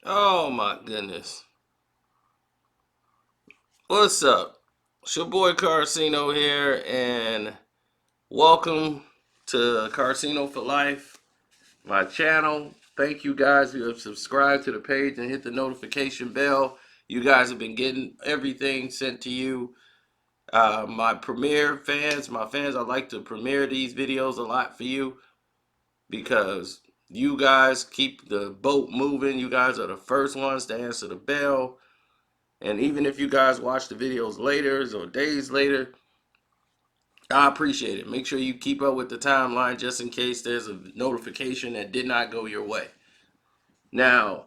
Oh my goodness. What's up? It's your boy Carcino here, and welcome to Carcino for Life, my channel. Thank you guys who have subscribed to the page and hit the notification bell. You guys have been getting everything sent to you. My premiere fans, my fans, I like to premiere these videos a lot for you because you guys keep the boat moving. You guys are the first ones to answer the bell. And even if you guys watch the videos later or days later, I appreciate it. Make sure you keep up with the timeline just in case there's a notification that did not go your way. Now,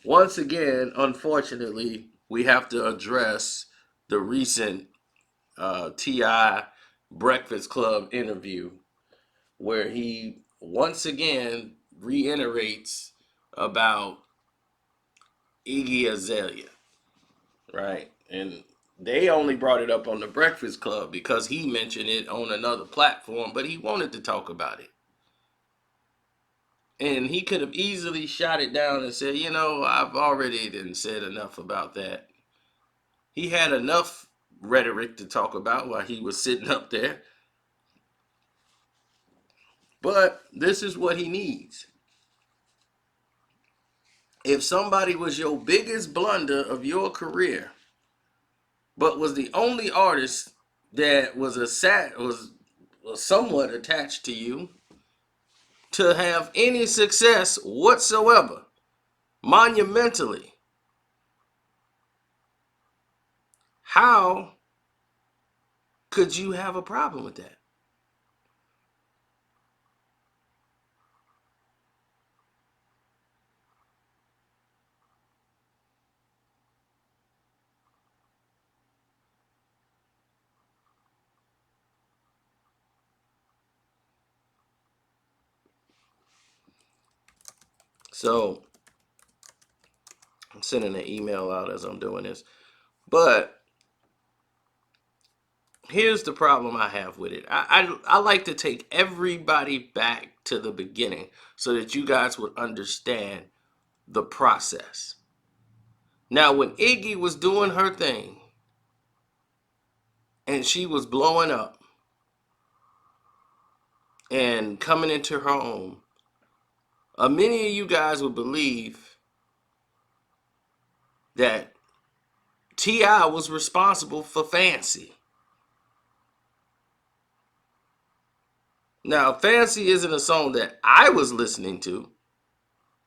once again, unfortunately, we have to address the recent T.I. Breakfast Club interview where he once again reiterates about Iggy Azelea, right? And they only brought it up on the Breakfast Club because he mentioned it on another platform, but he wanted to talk about it. And he could have easily shot it down and said, I've already didn't said enough about that. He had enough rhetoric to talk about while he was sitting up there. But this is what he needs. If somebody was your biggest blunder of your career, but was the only artist that was somewhat attached to you to have any success whatsoever, monumentally, how could you have a problem with that? So I'm sending an email out as I'm doing this. But here's the problem I have with it. I like to take everybody back to the beginning so that you guys would understand the process. Now, when Iggy was doing her thing and she was blowing up and coming into her own, many of you guys would believe that T.I. was responsible for Fancy. Now, Fancy isn't a song that I was listening to,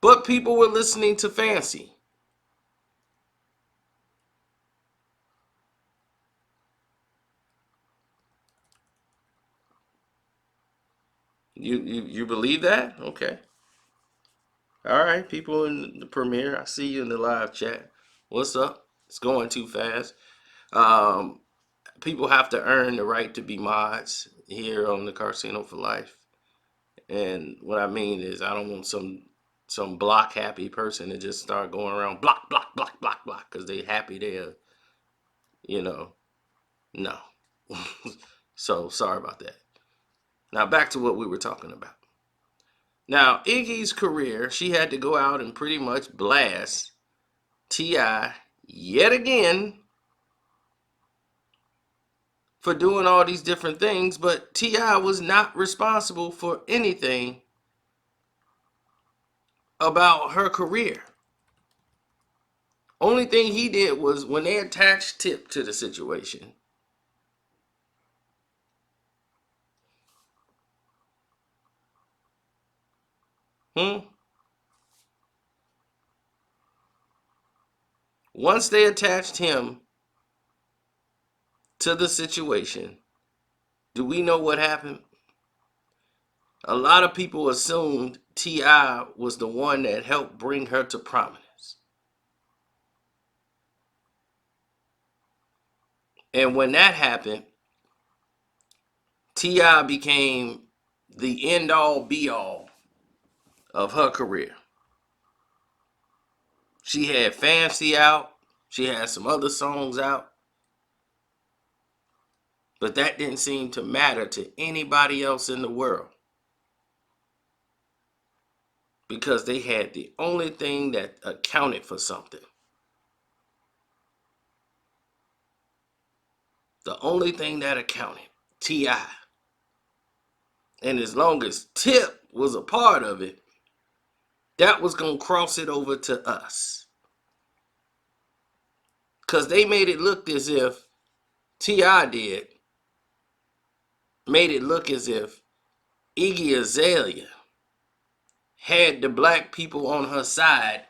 but people were listening to Fancy. You believe that? Okay. All right, people in the premiere, I see you in the live chat. What's up? It's going too fast. Um, People have to earn the right to be mods here on the Casino for Life. And what I mean is, I don't want some block happy person to just start going around block block block block block because they happy there. You know, no. So sorry about that. Now back to what we were talking about. Now Iggy's career, she had to go out and pretty much blast Ti yet again for doing all these different things, but Ti was not responsible for anything about her career. Only thing he did was when they attached Tip to the situation. Hmm? Once they attached him to the situation, do we know what happened? A lot of people assumed T.I. was the one that helped bring her to prominence. And when that happened, T.I. became the end all be all of her career. She had Fancy out, she had some other songs out, but that didn't seem to matter to anybody else in the world. because they had the only thing that accounted for something. The only thing that accounted, T.I. And as long as Tip was a part of it, that was going to cross it over to us. Because they made it look as if T.I. made it look as if Iggy Azelea had the black people on her side.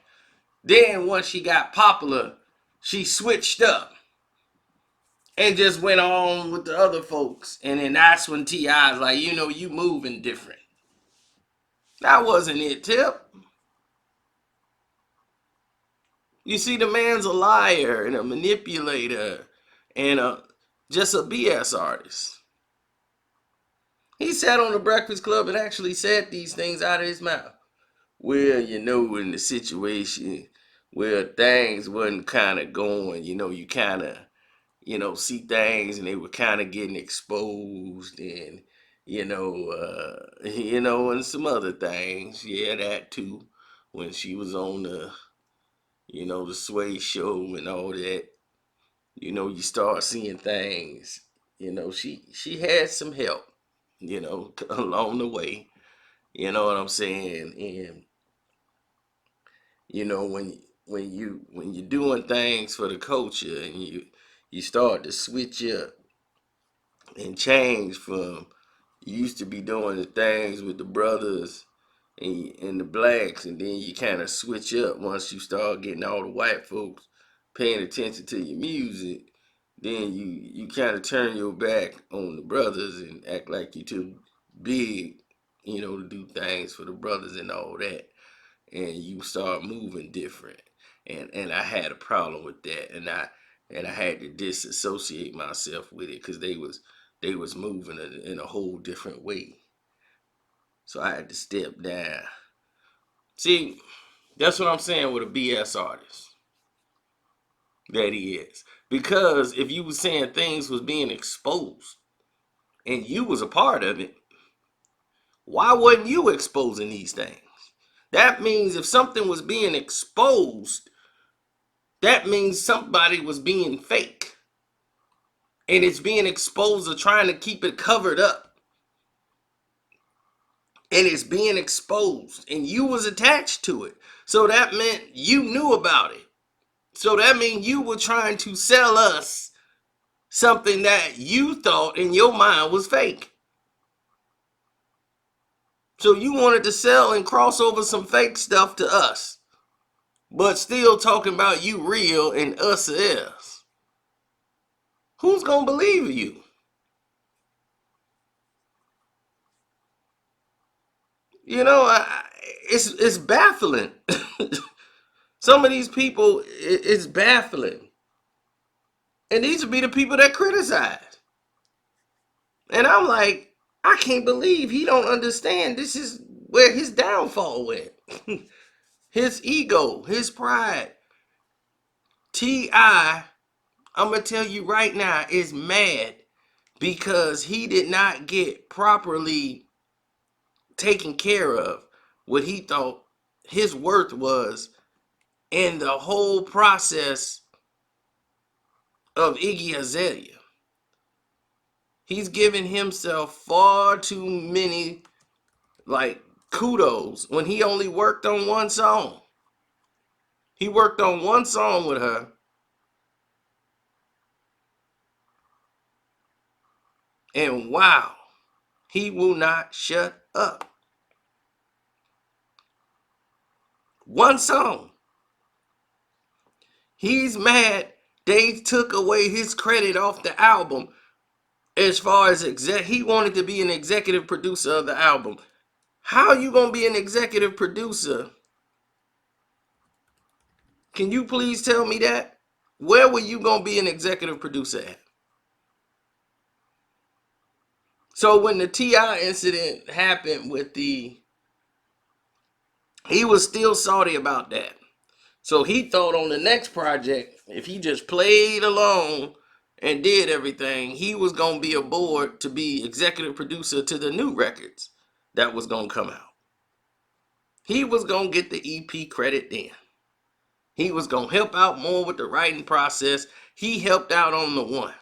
Then once she got popular, she switched up and just went on with the other folks. And then that's when T.I.'s like, you moving different. That wasn't it, Tip. You see, the man's a liar and a manipulator and just a BS artist. He sat on the Breakfast Club and actually said these things out of his mouth. Well, in the situation where things wasn't kind of going, you kind of, see things and they were kind of getting exposed and, and some other things. Yeah, that too. When she was on the Sway show and all that, you start seeing things. She had some help, along the way. You know what I'm saying? And when you're doing things for the culture and you start to switch up and change from you used to be doing the things with the brothers and the blacks, and then you kind of switch up once you start getting all the white folks paying attention to your music. Then you kind of turn your back on the brothers and act like you too big, to do things for the brothers and all that, and you start moving different. And I had a problem with that, and I had to disassociate myself with it because they was moving in a whole different way. So I had to step down. See, that's what I'm saying with a BS artist that he is. Because if you was saying things was being exposed and you was a part of it, why wasn't you exposing these things? That means if something was being exposed, that means somebody was being fake. And it's being exposed or trying to keep it covered up. And it's being exposed. And you was attached to it. So that meant you knew about it. So that means you were trying to sell us something that you thought in your mind was fake. So you wanted to sell and cross over some fake stuff to us, but still talking about you real and us is. Who's gonna believe you? It's baffling. Some of these people, it's baffling. And these would be the people that criticize. And I'm like, I can't believe he don't understand. This is where his downfall went. His ego, his pride. T.I., I'm going to tell you right now, is mad because he did not get properly taken care of what he thought his worth was in the whole process of Iggy Azalea. He's given himself far too many kudos when he only worked on one song. He worked on one song with her, and wow, he will not shut up. One song. He's mad they took away his credit off the album as far as he wanted to be an executive producer of the album. How are you going to be an executive producer? Can you please tell me that? Where were you going to be an executive producer at? So when the T.I. incident happened he was still salty about that. So he thought on the next project, if he just played along and did everything, he was going to be aboard to be executive producer to the new records that was going to come out. he was going to get the EP credit then. He was going to help out more with the writing process. He helped out on the one.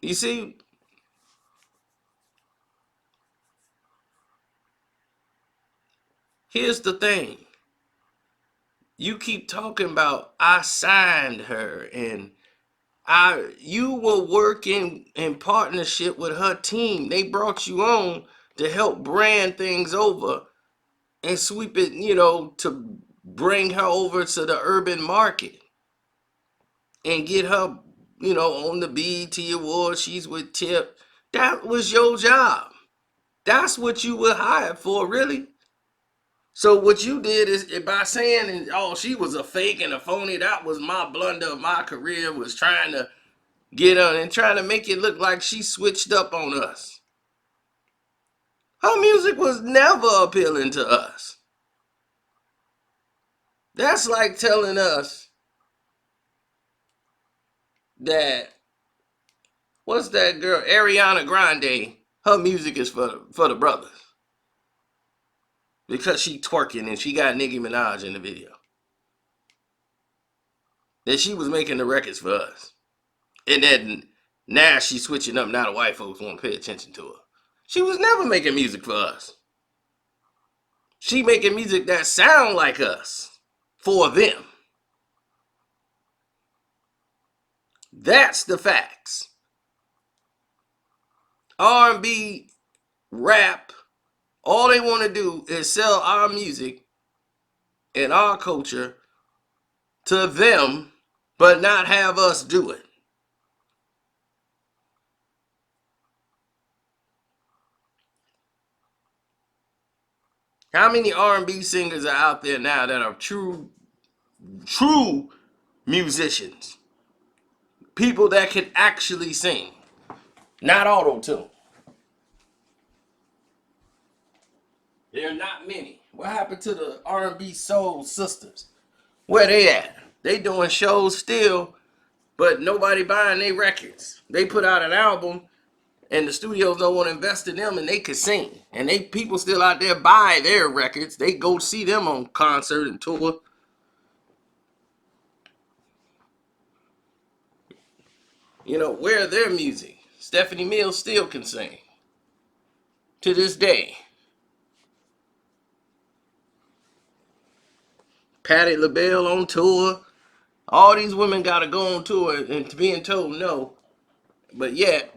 You see, here's the thing. You keep talking about I signed her and you were working in partnership with her team. They brought you on to help brand things over and sweep it, to bring her over to the urban market and get her, on the BET Awards. She's with Tip. That was your job. That's what you were hired for, really. So what you did is by saying, oh, she was a fake and a phony, that was my blunder of my career, was trying to get on and trying to make it look like she switched up on us. Her music was never appealing to us. That's like telling us that, what's that girl, Ariana Grande, her music is for the brothers. Because she twerking and she got Nicki Minaj in the video. That she was making the records for us. And then now she's switching up. Now the white folks won't pay attention to her. She was never making music for us. She making music that sound like us for them. That's the facts. R&B, rap, all they want to do is sell our music and our culture to them, but not have us do it. How many R&B singers are out there now that are true musicians? People that can actually sing, not auto-tune. There are not many. What happened to the R&B soul sisters? Where they at? They doing shows still, but nobody buying their records. They put out an album, and the studios don't want to invest in them, and they can sing. And they people still out there buy their records. They go see them on concert and tour. Where their music? Stephanie Mills still can sing. To this day. Patti LaBelle on tour. All these women got to go on tour and being told no. But yet,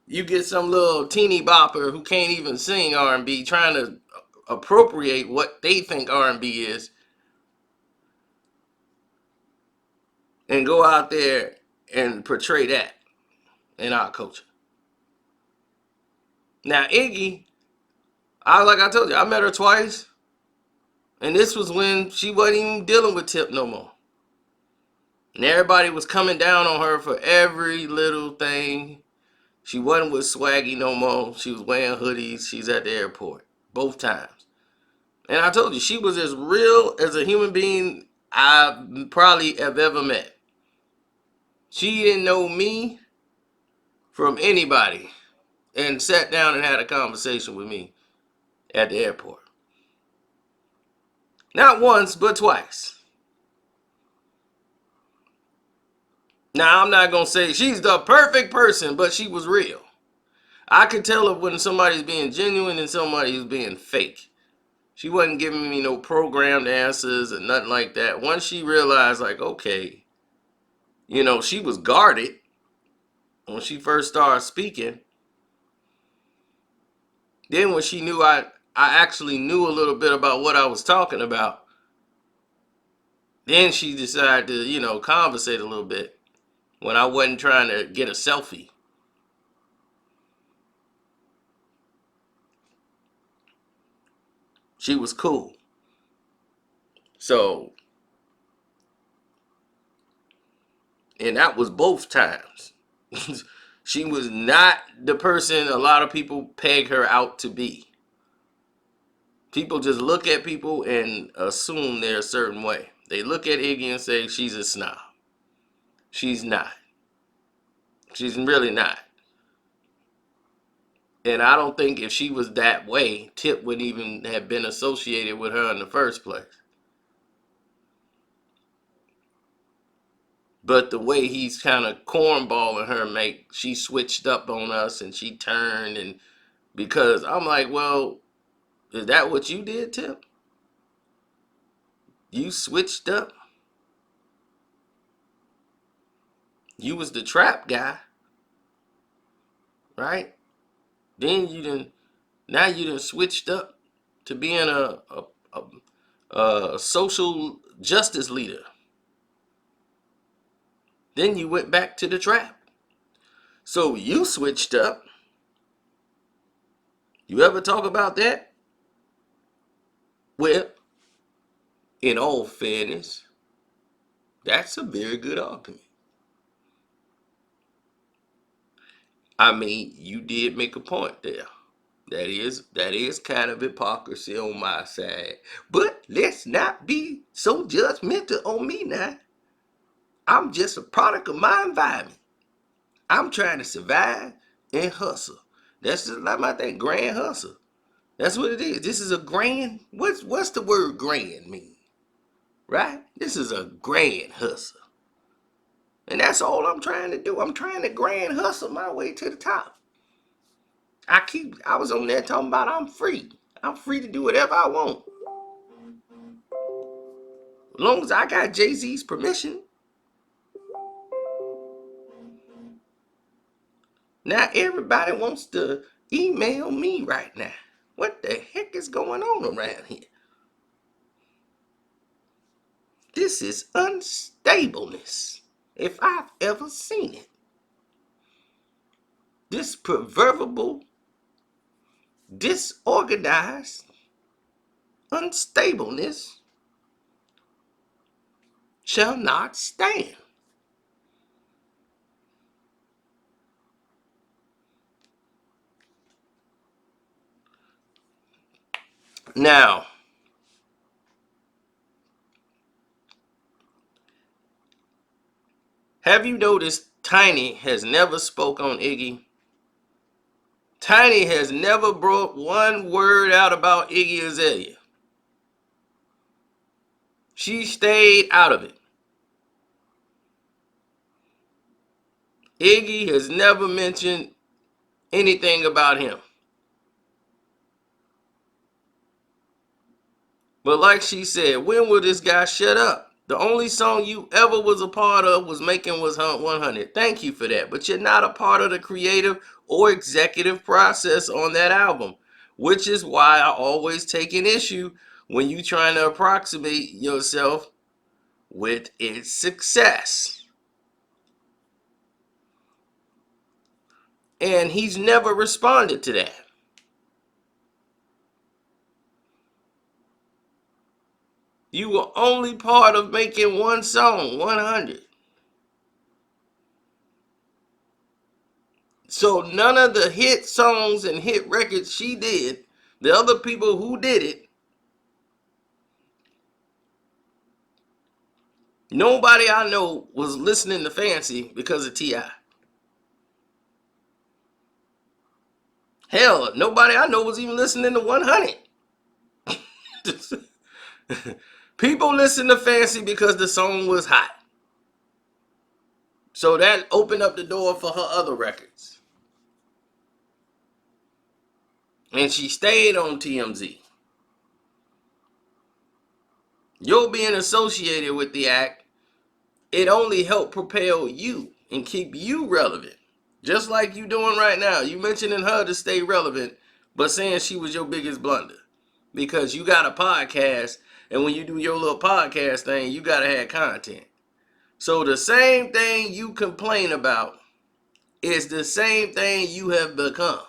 you get some little teeny bopper who can't even sing R&B trying to appropriate what they think R&B is and go out there and portray that in our culture. Now, Iggy, like I told you, I met her twice. And this was when she wasn't even dealing with Tip no more. And everybody was coming down on her for every little thing. She wasn't with Swaggy no more. She was wearing hoodies. She's at the airport. Both times. And I told you, she was as real as a human being I probably have ever met. She didn't know me from anybody and sat down and had a conversation with me at the airport. Not once, but twice. Now, I'm not going to say she's the perfect person, but she was real. I could tell when somebody's being genuine and somebody's being fake. She wasn't giving me no programmed answers and nothing like that. Once she realized, like, okay, she was guarded when she first started speaking. Then when she knew I actually knew a little bit about what I was talking about, then she decided to, conversate a little bit when I wasn't trying to get a selfie. She was cool. So, and that was both times. She was not the person a lot of people peg her out to be. People just look at people and assume they're a certain way. They look at Iggy and say she's a snob. She's not. She's really not. And I don't think if she was that way, Tip would even have been associated with her in the first place. But the way he's kind of cornballing her, she switched up on us and she turned, and because I'm like, well, is that what you did, Tip? You switched up? You was the trap guy, right? Then now you done switched up to being a social justice leader. Then you went back to the trap. So you switched up. You ever talk about that? Well, in all fairness, that's a very good argument. I mean, you did make a point there. That is kind of hypocrisy on my side. But let's not be so judgmental on me now. I'm just a product of my environment. I'm trying to survive and hustle. That's just like my thing, grand hustle. That's what it is. This is a grand. What's the word grand mean? Right? This is a grand hustle. And that's all I'm trying to do. I'm trying to grand hustle my way to the top. I was on there talking about I'm free. I'm free to do whatever I want. As long as I got Jay-Z's permission. Now everybody wants to email me right now. What the heck is going on around here? This is unstableness, if I've ever seen it. This proverbial, disorganized unstableness shall not stand. Now, have you noticed Tiny has never spoke on Iggy? Tiny has never brought one word out about Iggy Azelea. She stayed out of it. Iggy has never mentioned anything about him. But like she said, when will this guy shut up? The only song you ever was a part of was Making Was 100. Thank you for that. But you're not a part of the creative or executive process on that album, which is why I always take an issue when you trying to approximate yourself with its success. And he's never responded to that. You were only part of making one song, 100. So none of the hit songs and hit records she did, the other people who did it, nobody I know was listening to Fancy because of T.I. Hell, nobody I know was even listening to 100. People listen to Fancy because the song was hot. So that opened up the door for her other records. And she stayed on TMZ. You're being associated with the act. It only helped propel you and keep you relevant. Just like you doing right now. You mentioning her to stay relevant, but saying she was your biggest blunder. Because you got a podcast, and when you do your little podcast thing, you got to have content. So the same thing you complain about is the same thing you have become.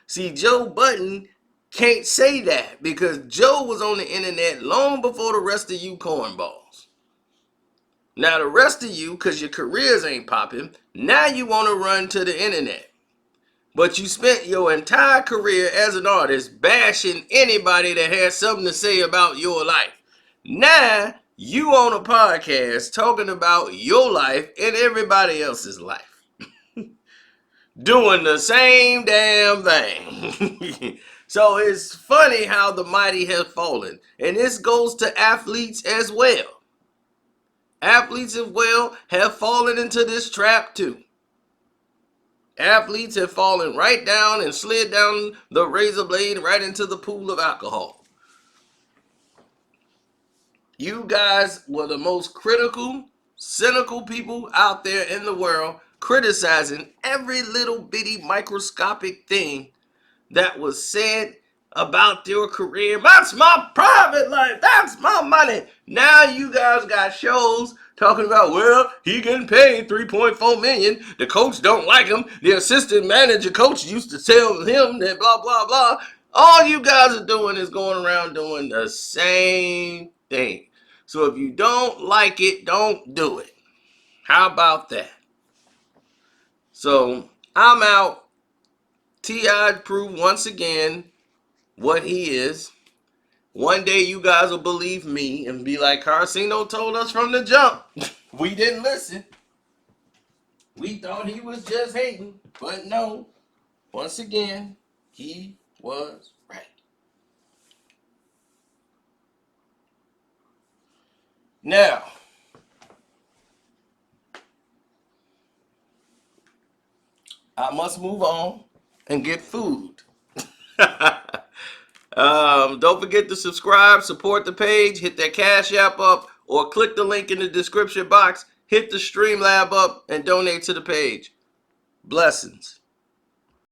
See, Joe Budden can't say that because Joe was on the internet long before the rest of you cornballs. Now the rest of you, because your careers ain't popping, now you want to run to the internet. But you spent your entire career as an artist bashing anybody that has something to say about your life. Now You on a podcast talking about your life and everybody else's life. Doing the same damn thing. So it's funny how the mighty have fallen. And this goes to athletes as well. Athletes as well have fallen into this trap too. Athletes have fallen right down and slid down the razor blade right into the pool of alcohol. You guys were the most critical, cynical people out there in the world, criticizing every little bitty microscopic thing that was said about your career. That's my private life. That's my money. Now you guys got shows talking about, well, he getting paid $3.4 million. The coach don't like him. The assistant manager coach used to tell him that blah, blah, blah. All you guys are doing is going around doing the same thing. So if you don't like it, don't do it. How about that? So I'm out. T.I. proved once again what he is. One day you guys will believe me and be like, Carcino told us from the jump. We didn't listen. We thought he was just hating. But no, once again, he was right. Now, I must move on and get food. Don't forget to subscribe, support the page, hit that Cash App up, or click the link in the description box, hit the Streamlab up, and donate to the page. Blessings.